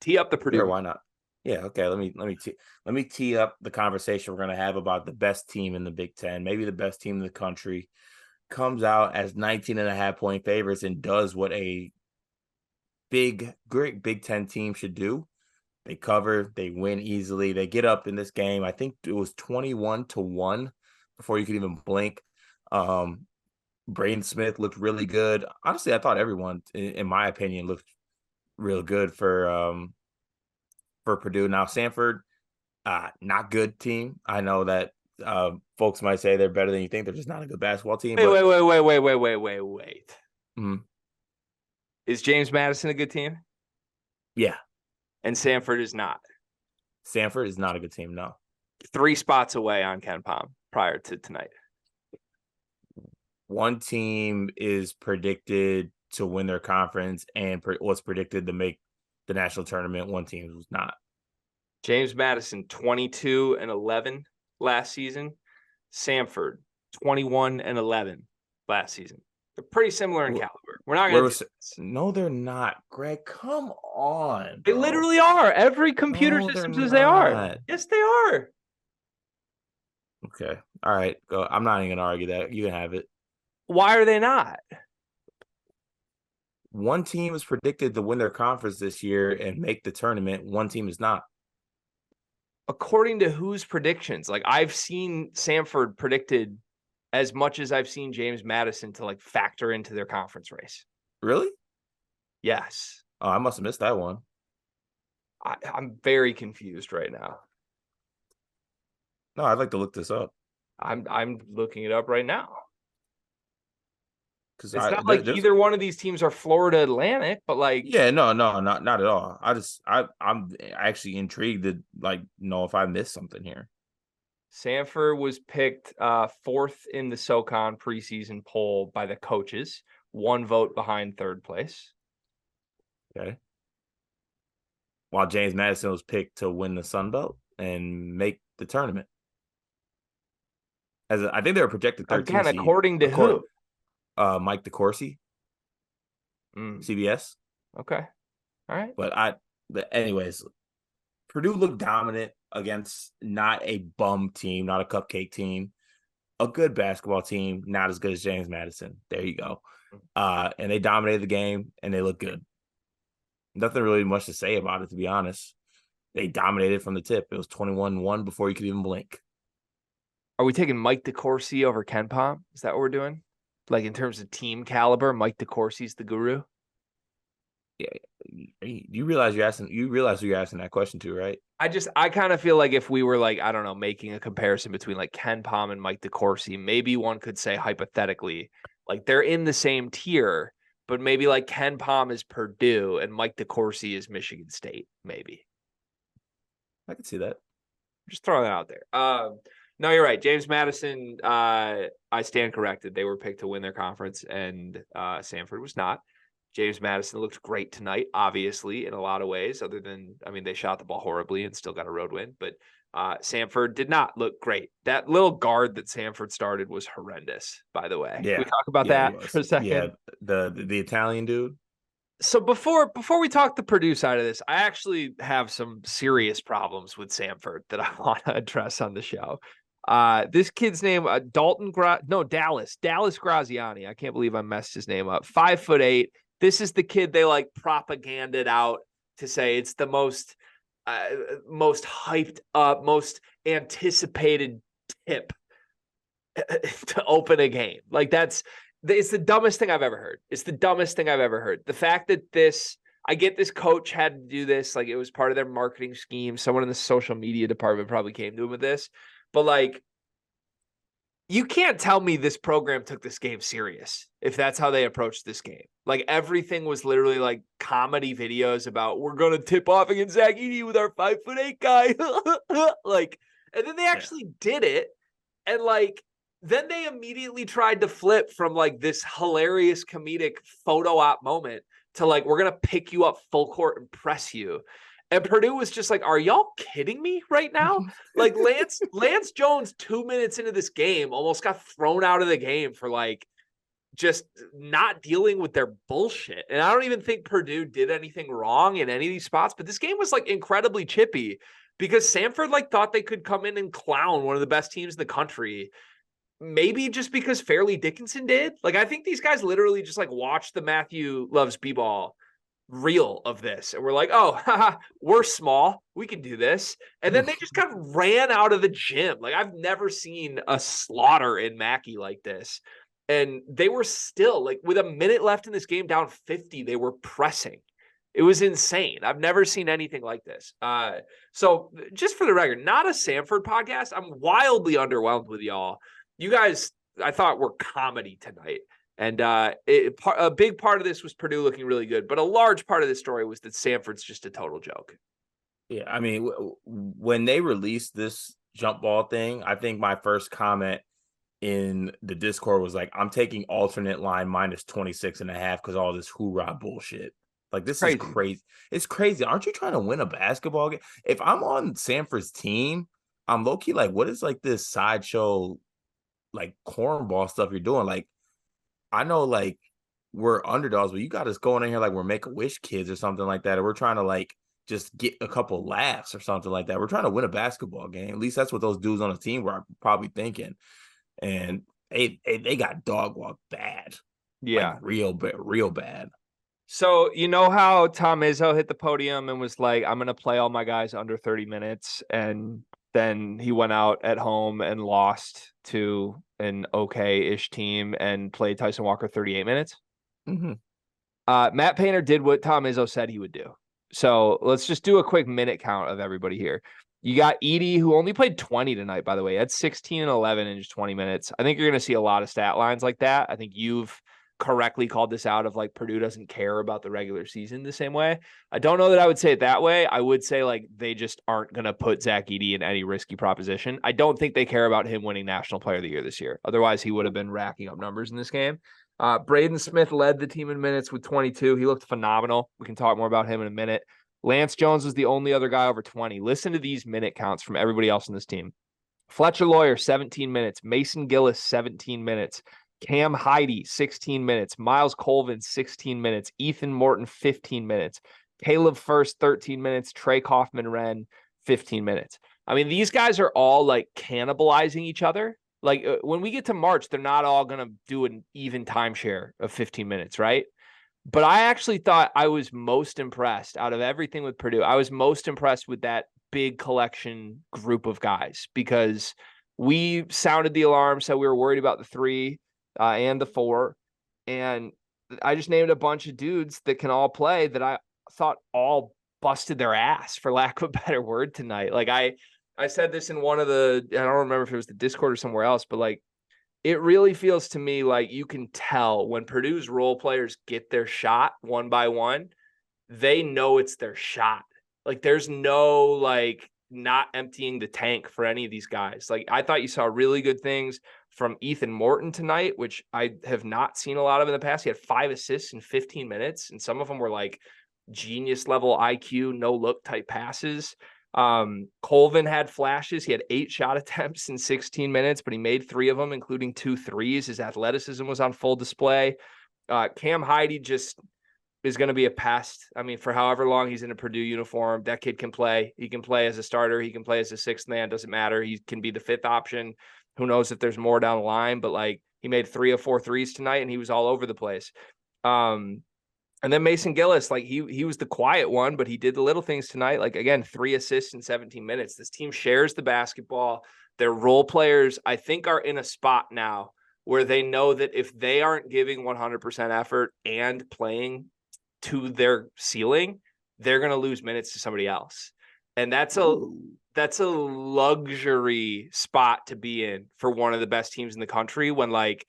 Tee up the Purdue. Sure, why not? Yeah, okay. Let me tee up the conversation we're gonna have about the best team in the Big Ten, maybe the best team in the country, comes out as 19.5-point favorites and does what a great Big Ten team should do. They cover, they win easily, they get up in this game. I think it was 21-1 before you could even blink. Braden Smith looked really good. Honestly, I thought everyone, in my opinion, looked real good for Purdue. Now, Samford, not good team. I know that folks might say they're better than you think. They're just not a good basketball team. Wait. Mm-hmm. Is James Madison a good team? Yeah. And Samford is not. Samford is not a good team, no. 3 spots away on Ken Pom prior to tonight. One team is predicted to win their conference and was predicted to make the national tournament. One team was not. James Madison, 22-11 last season. Samford, 21-11 last season. They're pretty similar in caliber. We're not going to. No, they're not, Greg. Come on. They literally are. Every computer system says they are. Yes, they are. Okay. All right. Go. I'm not even going to argue that. You can have it. Why are they not? One team is predicted to win their conference this year and make the tournament. One team is not. According to whose predictions? Like, I've seen Samford predicted as much as I've seen James Madison to like factor into their conference race. Really? Yes. Oh, I must have missed that one. I'm very confused right now. No, I'd like to look this up. I'm looking it up right now. Because it's not like either one of these teams are Florida Atlantic, but like, yeah, no, not at all. I'm actually intrigued to like know if I missed something here. Samford was picked 4th in the SoCon preseason poll by the coaches, 1 vote behind 3rd place. Okay. While James Madison was picked to win the Sun Belt and make the tournament. I think they were projected 13. Again, according to who? Mike DeCourcy, CBS. Okay. All right. But anyways, Purdue looked dominant against not a bum team, not a cupcake team, a good basketball team, not as good as James Madison. There you go. And they dominated the game and they looked good. Nothing really much to say about it, to be honest. They dominated from the tip. It was 21-1 before you could even blink. Are we taking Mike DeCourcy over Ken Pom? Is that what we're doing? Like in terms of team caliber, Mike DeCourcy's the guru? Yeah. You realize who you're asking that question to, right? I kind of feel like if we were like, I don't know, making a comparison between like Ken Pom and Mike DeCourcy, maybe one could say hypothetically, like they're in the same tier, but maybe like Ken Pom is Purdue and Mike DeCourcy is Michigan State, maybe. I can see that. I'm just throwing that out there. No, you're right. James Madison, I stand corrected. They were picked to win their conference, and Samford was not. James Madison looked great tonight, obviously, in a lot of ways, other than, I mean, they shot the ball horribly and still got a road win. But Samford did not look great. That little guard that Samford started was horrendous, by the way. Yeah. Can we talk about that for a second? Yeah, the Italian dude. So before we talk the Purdue side of this, I actually have some serious problems with Samford that I want to address on the show. This kid's name, Dallas Graziani. I can't believe I messed his name up. 5'8". This is the kid they like propaganded out to say it's the most hyped up, most anticipated tip to open a game. Like it's the dumbest thing I've ever heard. It's the dumbest thing I've ever heard. The fact that I get this coach had to do this, like it was part of their marketing scheme. Someone in the social media department probably came to him with this. But like, you can't tell me this program took this game serious if that's how they approached this game. Like everything was literally like comedy videos about we're gonna tip off against Zach Edey with our 5'8" guy. Like, and then they actually did it, and like then they immediately tried to flip from like this hilarious comedic photo op moment to like we're gonna pick you up full court and press you. And Purdue was just like, are y'all kidding me right now? Like Lance Jones, 2 minutes into this game, almost got thrown out of the game for like just not dealing with their bullshit. And I don't even think Purdue did anything wrong in any of these spots, but this game was like incredibly chippy because Samford like thought they could come in and clown one of the best teams in the country. Maybe just because Fairleigh Dickinson did. Like, I think these guys literally just like watched the Matthew Loves B-ball reel of this and we're like, oh, haha, we're small, we can do this. And then they just kind of ran out of the gym. Like, I've never seen a slaughter in Mackey like this. And they were still like, with a minute left in this game, down 50, they were pressing. It was insane. I've never seen anything like this. So just for the record, not a Samford podcast. I'm wildly underwhelmed with y'all. You guys, I thought, were comedy tonight. And a big part of this was Purdue looking really good, but a large part of this story was that Samford's just a total joke. Yeah, I mean, when they released this jump ball thing, I think my first comment in the Discord was like, I'm taking alternate line minus 26.5 because all this hoorah bullshit. Like, this is crazy. It's crazy. Aren't you trying to win a basketball game? If I'm on Samford's team, I'm low-key like, what is like this sideshow, like cornball stuff you're doing? Like, I know like we're underdogs, but you got us going in here like we're Make-A-Wish kids or something like that. Or we're trying to like just get a couple laughs or something like that. We're trying to win a basketball game. At least that's what those dudes on the team were probably thinking. And they got dog walked bad. Yeah. Like real bad. So you know how Tom Izzo hit the podium and was like, I'm going to play all my guys under 30 minutes. And then he went out at home and lost to an okay-ish team and played Tyson Walker 38 minutes. Mm-hmm. Matt Painter did what Tom Izzo said he would do. So let's just do a quick minute count of everybody here. You got Edey, who only played 20 tonight, by the way. That's 16 and 11 in just 20 minutes. I think you're going to see a lot of stat lines like that. I think you've correctly called this out of like Purdue doesn't care about the regular season the same way. I don't know that I would say it that way. I would say like they just aren't going to put Zach Edey in any risky proposition. I don't think they care about him winning National Player of the Year this year. Otherwise, he would have been racking up numbers in this game. Braden Smith led the team in minutes with 22. He looked phenomenal. We can talk more about him in a minute. Lance Jones was the only other guy over 20. Listen to these minute counts from everybody else in this team. Fletcher Lawyer, 17 minutes. Mason Gillis, 17 minutes. Cam Heidi, 16 minutes. Miles Colvin, 16 minutes. Ethan Morton, 15 minutes. Caleb First, 13 minutes. Trey Kaufman-Wren, 15 minutes. I mean, these guys are all like cannibalizing each other. Like when we get to March, they're not all going to do an even timeshare of 15 minutes, right? But I actually thought I was most impressed out of everything with Purdue. I was most impressed with that big collection group of guys because we sounded the alarm, so we were worried about the 3 and the 4. And I just named a bunch of dudes that can all play that I thought all busted their ass, for lack of a better word, tonight. Like I said this in one of the, I don't remember if it was the Discord or somewhere else, but like, it really feels to me like you can tell when Purdue's role players get their shot one by one, they know it's their shot. Like there's no like not emptying the tank for any of these guys. Like I thought you saw really good things from Ethan Morton tonight, which I have not seen a lot of in the past. He had 5 assists in 15 minutes, and some of them were like genius level IQ, no look type passes. Colvin had flashes. He had 8 shot attempts in 16 minutes, but he made 3 of them, including 2 threes. His athleticism was on full display. Cam Heidi just is going to be a pest. I mean, for however long he's in a Purdue uniform, that kid can play. He can play as a starter. He can play as a 6th man. Doesn't matter. He can be the 5th option. Who knows if there's more down the line, but like he made 3 of 4 threes tonight and he was all over the place. And then Mason Gillis, like he was the quiet one, but he did the little things tonight. Like again, 3 assists in 17 minutes. This team shares the basketball. Their role players, I think, are in a spot now where they know that if they aren't giving 100% effort and playing to their ceiling, they're going to lose minutes to somebody else. And that's a luxury spot to be in for one of the best teams in the country when like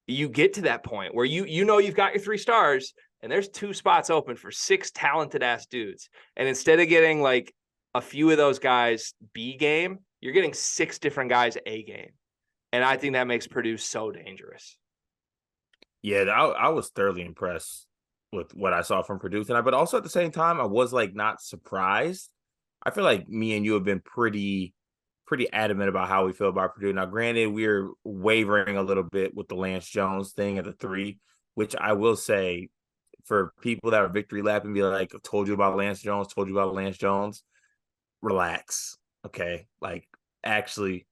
you get to that point where you know you've got your 3 stars and there's 2 spots open for 6 talented ass dudes. And instead of getting like a few of those guys B game, you're getting 6 different guys A game. And I think that makes Purdue so dangerous. Yeah, I was thoroughly impressed with what I saw from Purdue tonight, but also at the same time, I was like not surprised. I feel like me and you have been pretty pretty adamant about how we feel about Purdue. Now, granted, we're wavering a little bit with the Lance Jones thing at the 3, which I will say for people that are victory lapping, be like, told you about Lance Jones, relax. Okay. Like, actually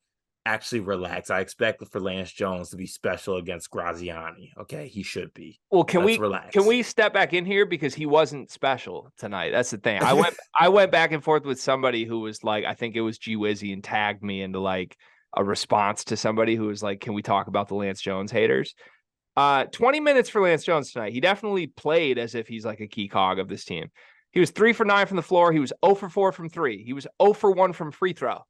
relax. I expect for Lance Jones to be special against Graziani. Okay. He should be. Well, Let's can relax. we step back in here because he wasn't special tonight? That's the thing. I went back and forth with somebody who was like, I think it was G Wizzy, and tagged me into like a response to somebody who was like, "Can we talk about the Lance Jones haters?" 20 minutes for Lance Jones tonight. He definitely played as if he's like a key cog of this team. He was 3 for 9 from the floor. He was 0 for 4 from 3. He was 0 for 1 from free throw.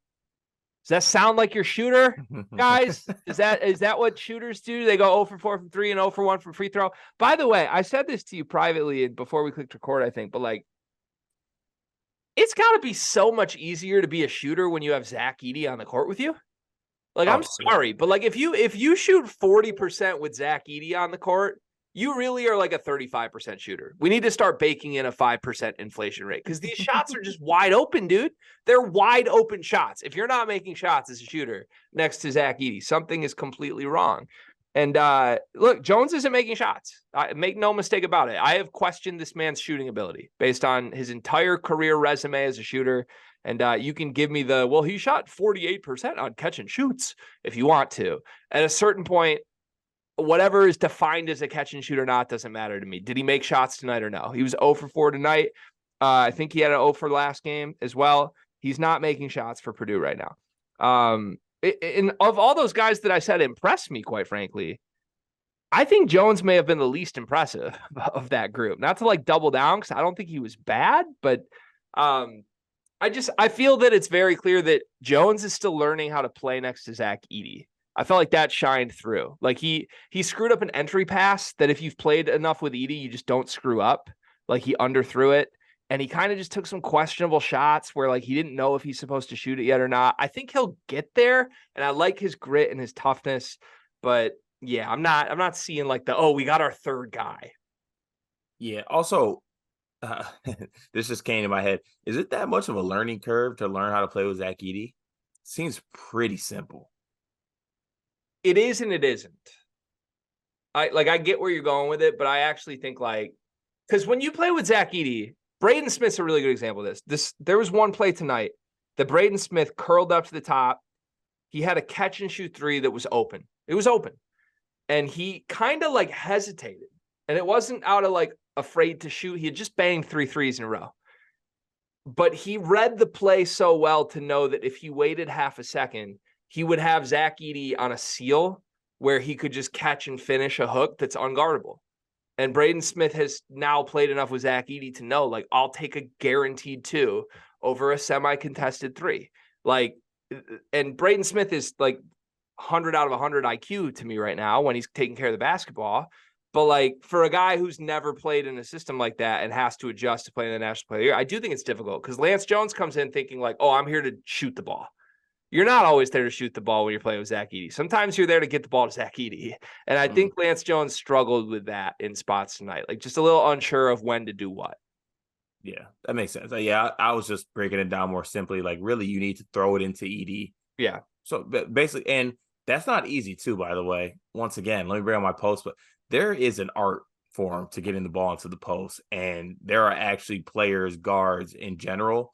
Does that sound like your shooter, guys? Is that what shooters do? They go 0 for 4 from 3 and 0 for 1 from free throw. By the way, I said this to you privately before we clicked record, I think, but like, it's got to be so much easier to be a shooter when you have Zach Edey on the court with you. Like, I'm sorry, but like if you shoot 40% with Zach Edey on the court, you really are like a 35% shooter. We need to start baking in a 5% inflation rate because these shots are just wide open, dude. They're wide open shots. If you're not making shots as a shooter next to Zach Edey, something is completely wrong. And look, Jones isn't making shots. Make no mistake about it. I have questioned this man's shooting ability based on his entire career resume as a shooter. And you can give me he shot 48% on catch and shoots if you want to. At a certain point, whatever is defined as a catch and shoot or not doesn't matter to me. Did he make shots tonight or no? He was 0 for 4 tonight. I think he had an 0 for last game as well. He's not making shots for Purdue right now. And of all those guys that I said impressed me, quite frankly, I think Jones may have been the least impressive of that group. Not to like double down because I don't think he was bad, but I feel that it's very clear that Jones is still learning how to play next to Zach Edey. I felt like that shined through. Like he screwed up an entry pass that if you've played enough with Edey, you just don't screw up. Like he underthrew it. And he kind of just took some questionable shots where like he didn't know if he's supposed to shoot it yet or not. I think he'll get there. And I like his grit and his toughness. But yeah, I'm not seeing like we got our third guy. Yeah. Also, this just came to my head. Is it that much of a learning curve to learn how to play with Zach Edey? Seems pretty simple. It is and it isn't. I get where you're going with it, but I actually think because when you play with Zach Edey, Braden Smith's a really good example of this. There was one play tonight that Braden Smith curled up to the top. He had a catch and shoot 3 that was open. It was open. And he kind of like hesitated. And it wasn't out of like afraid to shoot. He had just banged 3 threes in a row. But he read the play so well to know that if he waited half a second, he would have Zach Edey on a seal where he could just catch and finish a hook that's unguardable. And Braden Smith has now played enough with Zach Edey to know, like, I'll take a guaranteed 2 over a semi-contested 3. Like, and Braden Smith is like 100 out of 100 IQ to me right now when he's taking care of the basketball. But like for a guy who's never played in a system like that and has to adjust to playing the National Player of the Year, I do think it's difficult because Lance Jones comes in thinking like, oh, I'm here to shoot the ball. You're not always there to shoot the ball when you're playing with Zach Edey. Sometimes you're there to get the ball to Zach Edey. And I think Lance Jones struggled with that in spots tonight, like just a little unsure of when to do what. Yeah, that makes sense. Yeah, I was just breaking it down more simply. Like, really, you need to throw it into Edey. Yeah. So basically, and that's not easy too, by the way. Once again, let me bring on my post, but there is an art form to getting the ball into the post. And there are actually players, guards in general,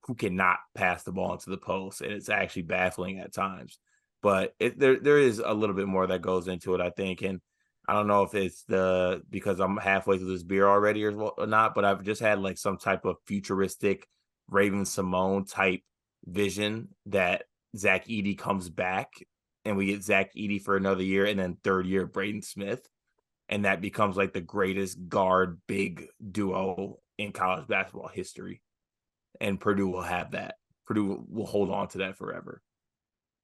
who cannot pass the ball into the post, and it's actually baffling at times. But there is a little bit more that goes into it, I think. And I don't know if it's because I'm halfway through this beer already or not, but I've just had like some type of futuristic Raven Simone type vision that Zach Edey comes back and we get Zach Edey for another year, and then third year Braden Smith, and that becomes like the greatest guard big duo in college basketball history. And Purdue will have that. Purdue will hold on to that forever.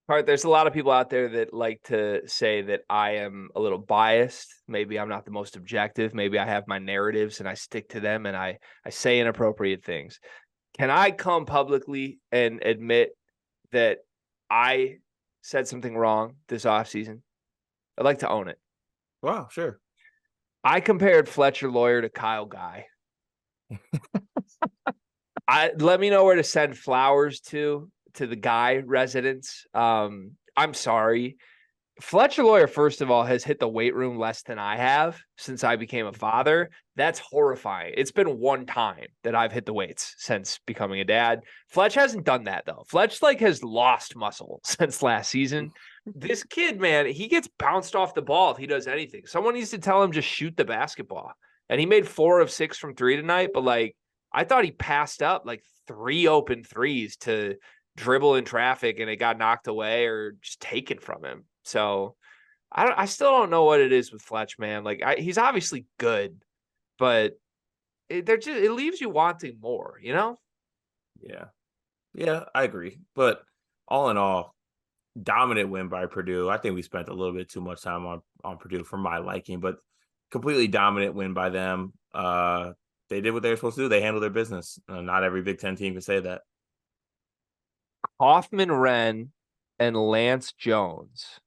All right, there's a lot of people out there that like to say that I am a little biased. Maybe I'm not the most objective. Maybe I have my narratives and I stick to them and I say inappropriate things. Can I come publicly and admit that I said something wrong this offseason? I'd like to own it. Wow, sure. I compared Fletcher Lawyer to Kyle Guy. Let me know where to send flowers to the guy residents. I'm sorry. Fletcher Lawyer, first of all, has hit the weight room less than I have since I became a father. That's horrifying. It's been one time that I've hit the weights since becoming a dad. Fletch hasn't done that though. Fletch like has lost muscle since last season. This kid, man, he gets bounced off the ball if he does anything. Someone needs to tell him just shoot the basketball. And he made 4 of 6 from 3 tonight, but like I thought he passed up like 3 open threes to dribble in traffic and it got knocked away or just taken from him. So I still don't know what it is with Fletch, man. Like he's obviously good, but it leaves you wanting more, you know? Yeah. Yeah, I agree. But all in all, dominant win by Purdue. I think we spent a little bit too much time on Purdue for my liking, but completely dominant win by them. They did what they were supposed to do. They handled their business. Not every Big Ten team can say that. Hoffman Wren and Lance Jones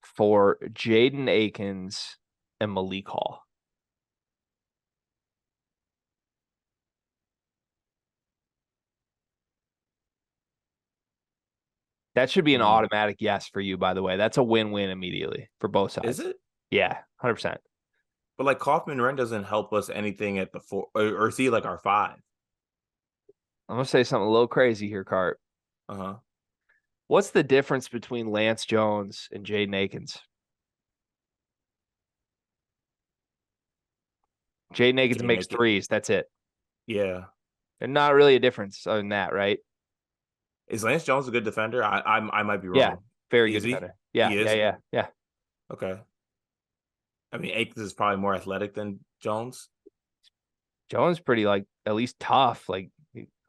for Jaden Akins and Malik Hall. That should be an automatic yes for you, by the way. That's a win-win immediately for both sides. Is it? Yeah, 100%. But like Kaufman Wren doesn't help us anything at the 4, or is he like our 5? I'm going to say something a little crazy here, Cart. Uh-huh. What's the difference between Lance Jones and Jaden Akins? Jaden Akins makes threes. That's it. Yeah. And not really a difference other than that, right? Is Lance Jones a good defender? I might be wrong. Yeah, very good defender. Yeah, yeah. Okay. I mean, Akins is probably more athletic than Jones. Jones pretty like at least tough. Like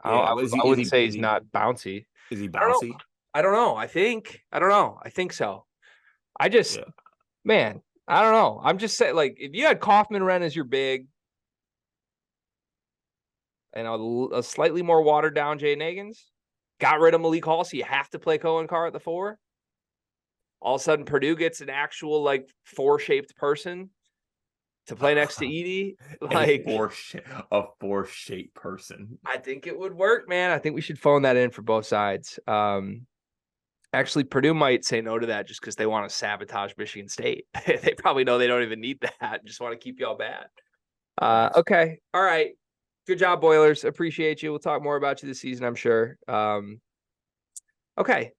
I wouldn't say he's not bouncy. Is he bouncy? I don't know. I don't know. I think so. Man, I don't know. I'm just saying, like, if you had Kaufman Wren as your big and a slightly more watered down Jaden Akins, got rid of Malik Hall, so you have to play Cohen Carr at the 4. All of a sudden, Purdue gets an actual like 4-shaped person to play next to Edie. Like a 4-shaped person. I think it would work, man. I think we should phone that in for both sides. Actually, Purdue might say no to that just because they want to sabotage Michigan State. They probably know they don't even need that. Just want to keep y'all bad. Okay. All right. Good job, Boilers. Appreciate you. We'll talk more about you this season, I'm sure. Okay.